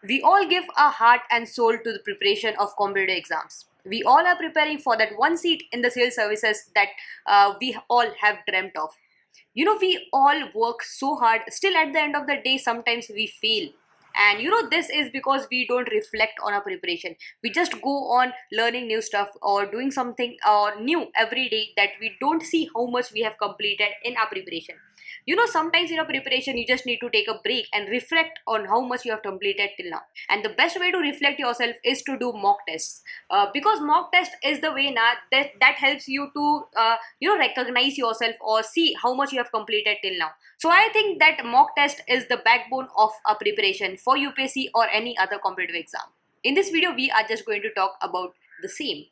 We all give our heart and soul to the preparation of competitive exams. We all are preparing for that one seat in the civil services that we all have dreamt of. We all work so hard, still at the end of the day, sometimes we fail. And this is because we don't reflect on our preparation. We just go on learning new stuff or doing something new every day that we don't see how much we have completed in our preparation. Sometimes in a preparation you just need to take a break and reflect on how much you have completed till now. And the best way to reflect yourself is to do mock tests, because mock test is the way now that helps you to recognize yourself or see how much you have completed till now. So I think that mock test is the backbone of a preparation for UPSC or any other competitive exam. In this video we are just going to talk about the same.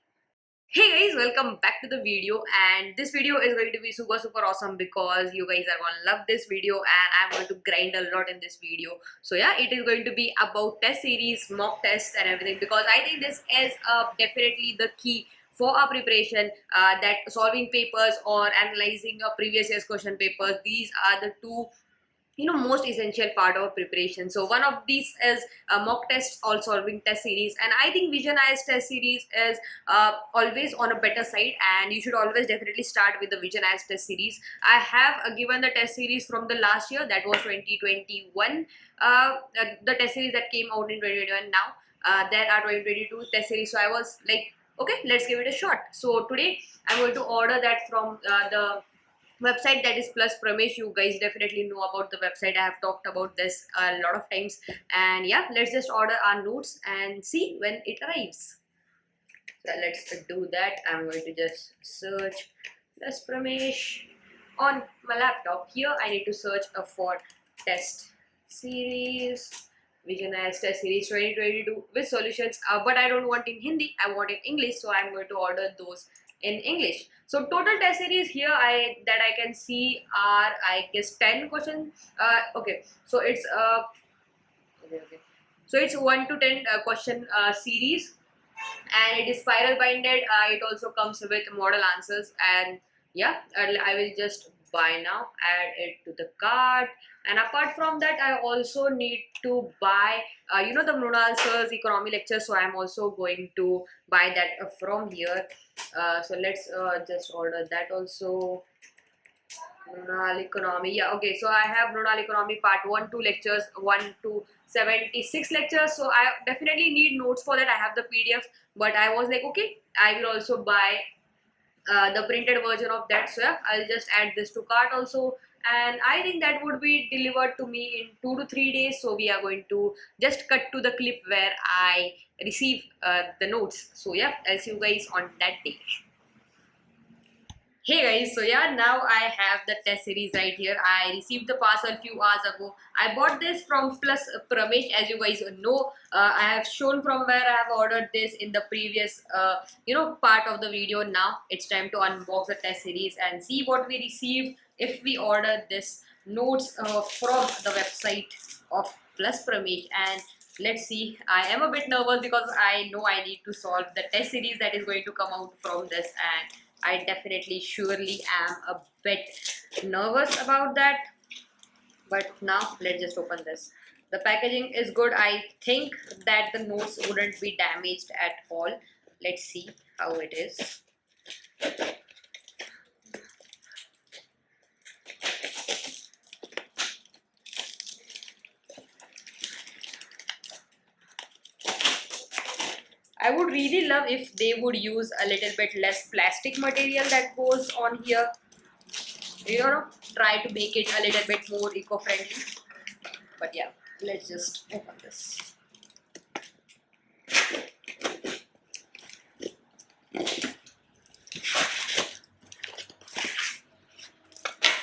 Hey guys, welcome back to the video, and this video is going to be super awesome because you guys are going to love this video and I'm going to grind a lot in this video. So yeah, it is going to be about test series, mock tests and everything, because I think this is definitely the key for our preparation, that solving papers or analyzing a previous year's question papers. These are the two most essential part of preparation. So one of these is mock tests or solving test series, and I think visionized test series is always on a better side, and you should always definitely start with the visionized test series. I have given the test series from the last year, that was 2021, the test series that came out in 2021. Now there are 2022 test series, so I was like, okay, let's give it a shot. So today I'm going to order that from the website, that is Plus Pramesh. You guys definitely know about the website. I have talked about this a lot of times, and yeah, let's just order our notes and see when it arrives. So let's do that. I'm going to just search Plus Pramesh on my laptop. Here I need to search for test series, visionized test series 2022 with solutions, but I don't want in Hindi, I want in English, so I'm going to order those in English. So total test series here I can see are, I guess, 10 questions. Okay, so it's okay. So it's 1 to 10 question series, and it is spiral binded. It also comes with model answers, and yeah, I will just buy now, add it to the cart. And apart from that, I also need to buy the Mrunal sir's economy lecture, so I'm also going to buy that from here. So let's just order that also. Mrunal economy, yeah, okay, so I have Mrunal economy part 1 2 lectures, 1 to 76 lectures, so I definitely need notes for that. I have the PDF, but I was like, okay, I will also buy the printed version of that. So yeah, I'll just add this to cart also, and I think that would be delivered to me in 2 to 3 days. So we are going to just cut to the clip where I receive the notes. So yeah, I'll see you guys on that day. Hey guys, so yeah, now I have the test series right here. I received the parcel few hours ago. I bought this from Plus Pramesh, as you guys know. I have shown from where I have ordered this in the previous part of the video. Now it's time to unbox the test series and see what we received if we order this notes from the website of Plus Pramesh. And let's see, I am a bit nervous because I know I need to solve the test series that is going to come out from this, and I definitely surely am a bit nervous about that. But now let's just open this. The packaging is good. I think that the notes wouldn't be damaged at all. Let's see how it is. I would really love if they would use a little bit less plastic material that goes on here. Try to make it a little bit more eco-friendly. But yeah, let's just open this.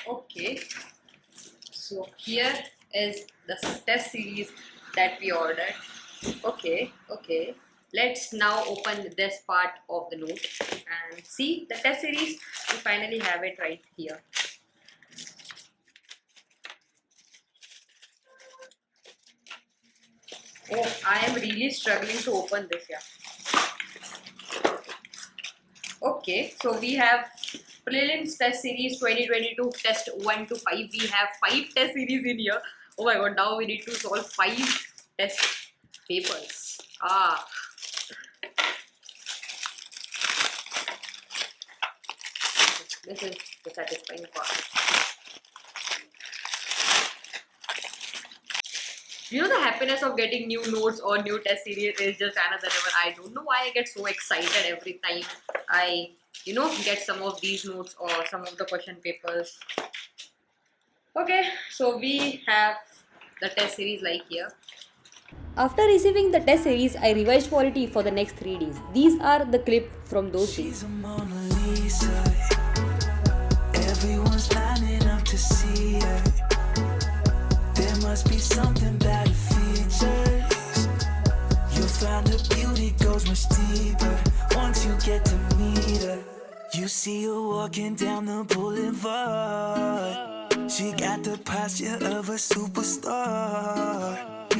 Okay, so here is the test series that we ordered. Okay. Let's now open this part of the note and see the test series. We finally have it right here. Oh, I am really struggling to open this here. Okay, so we have prelims test series 2022 test 1 to 5. We have 5 test series in here. Oh my god, now we need to solve 5 tests. papers. This is the satisfying part. You know, the happiness of getting new notes or new test series is just another level. I don't know why I get so excited every time I, get some of these notes or some of the question papers. Okay, so we have the test series like here. After receiving the test series, I revised quality for the next 3 days. These are the clip from those days. Everyone's lining up to see her. There must be something about her features. You'll find her beauty goes much deeper once you get to meet her. You see her walking down the boulevard. She got the posture of a superstar.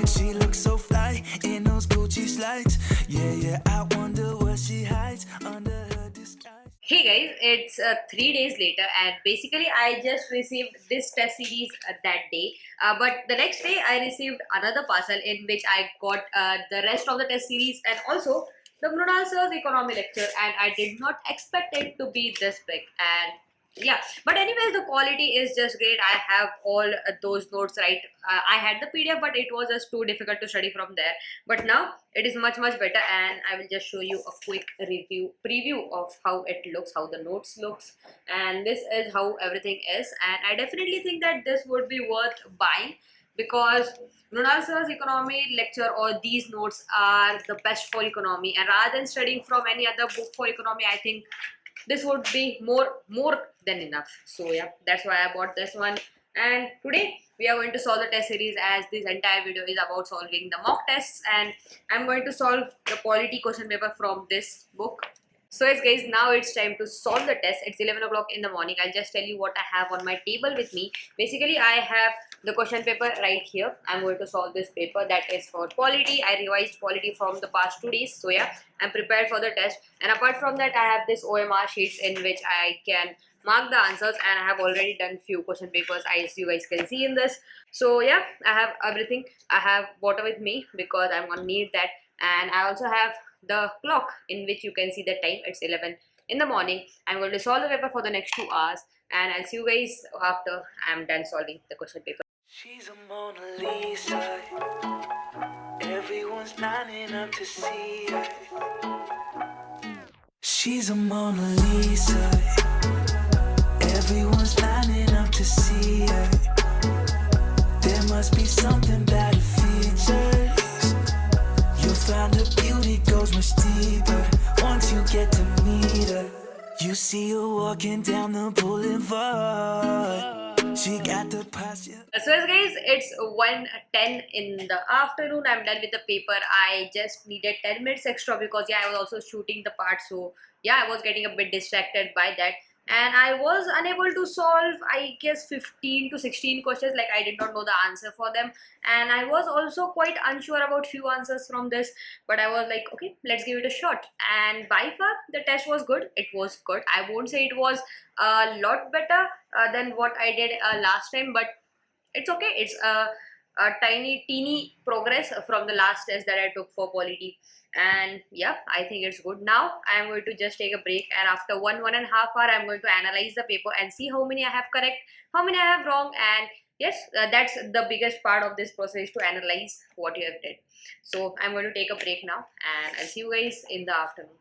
She looks so fly in those Gucci slides. Yeah, I wonder what she hides under her disguise. Hey guys, it's 3 days later, and basically I just received this test series that day. But the next day I received another parcel in which I got the rest of the test series and also the Mrunal sir's economy lecture, and I did not expect it to be this big. And yeah, but anyways, the quality is just great. I have all those notes right. I had the PDF, but it was just too difficult to study from there. But now it is much better, and I will just show you a quick preview of how it looks, how the notes looks, and this is how everything is. And I definitely think that this would be worth buying because Mrunal sir's economy lecture or these notes are the best for economy, and rather than studying from any other book for economy, I think this would be more than enough. So yeah, that's why I bought this one. And today we are going to solve the test series, as this entire video is about solving the mock tests, and I'm going to solve the quality question paper from this book. So yes guys, now it's time to solve the test. It's 11 o'clock in the morning. I'll just tell you what I have on my table with me. Basically, I have the question paper right here. I'm going to solve this paper that is for quality. I revised quality from the past 2 days. So yeah, I'm prepared for the test. And apart from that, I have this OMR sheets in which I can mark the answers, and I have already done few question papers as you guys can see in this. So yeah, I have everything. I have water with me because I'm gonna need that, and I also have the clock in which you can see the time. It's 11 in the morning. I'm going to solve the paper for the next 2 hours, and I'll see you guys after I'm done solving the question paper. She's a Mona Lisa. Everyone's lining up to see her. She's a Mona Lisa. Everyone's lining up to see her. There must be something about her features. You'll find her beauty goes much deeper once you get to meet her. You see her walking down the boulevard. She got the posture. So as guys, it's 1:10 in the afternoon. I'm done with the paper. I just needed 10 minutes extra because yeah, I was also shooting the part. So yeah, I was getting a bit distracted by that. And I was unable to solve, I guess, 15 to 16 questions. Like, I did not know the answer for them, and I was also quite unsure about few answers from this, but I was like, okay, let's give it a shot. And by far the test was good. It was good. I won't say it was a lot better than what I did last time, but it's okay. It's a teeny progress from the last test that I took for polity. And yeah, I think it's good. Now I'm going to just take a break, and after 1.5 hours I'm going to analyze the paper and see how many I have correct, how many I have wrong. And yes, that's the biggest part of this process, to analyze what you have did. So I'm going to take a break now, and I'll see you guys in the afternoon.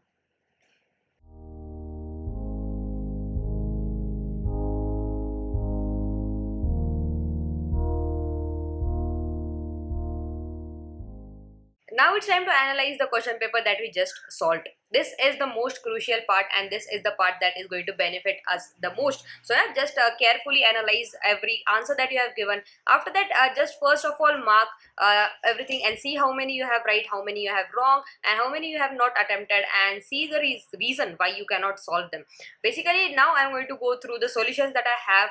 Now it's time to analyze the question paper that we just solved. This is the most crucial part, and this is the part that is going to benefit us the most. So yeah, just carefully analyze every answer that you have given. After that, just first of all mark everything and see how many you have right, how many you have wrong, and how many you have not attempted, and see the reason why you cannot solve them. Basically, now I'm going to go through the solutions that I have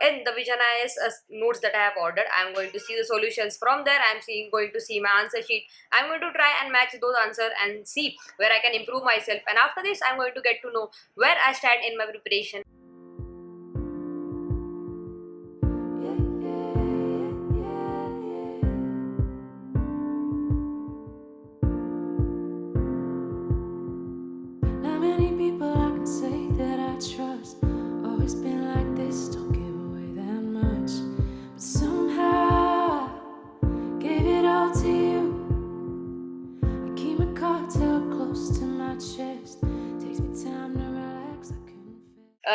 in the Vision IS notes that I have ordered. I'm going to see the solutions from there. I'm going to see my answer sheet. I'm going to try and match those answers and see where I can improve myself. And after this, I'm going to get to know where I stand in my preparation.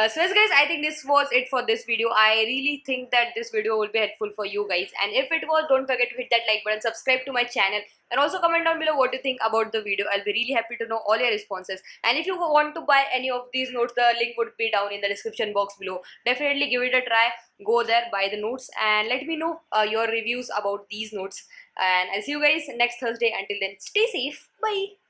So yes guys, I think this was it for this video. I really think that this video will be helpful for you guys, and if it was, don't forget to hit that like button, subscribe to my channel, and also comment down below what you think about the video. I'll be really happy to know all your responses. And if you want to buy any of these notes, the link would be down in the description box below. Definitely give it a try, go there, buy the notes, and let me know your reviews about these notes. And I'll see you guys next Thursday. Until then, stay safe, bye.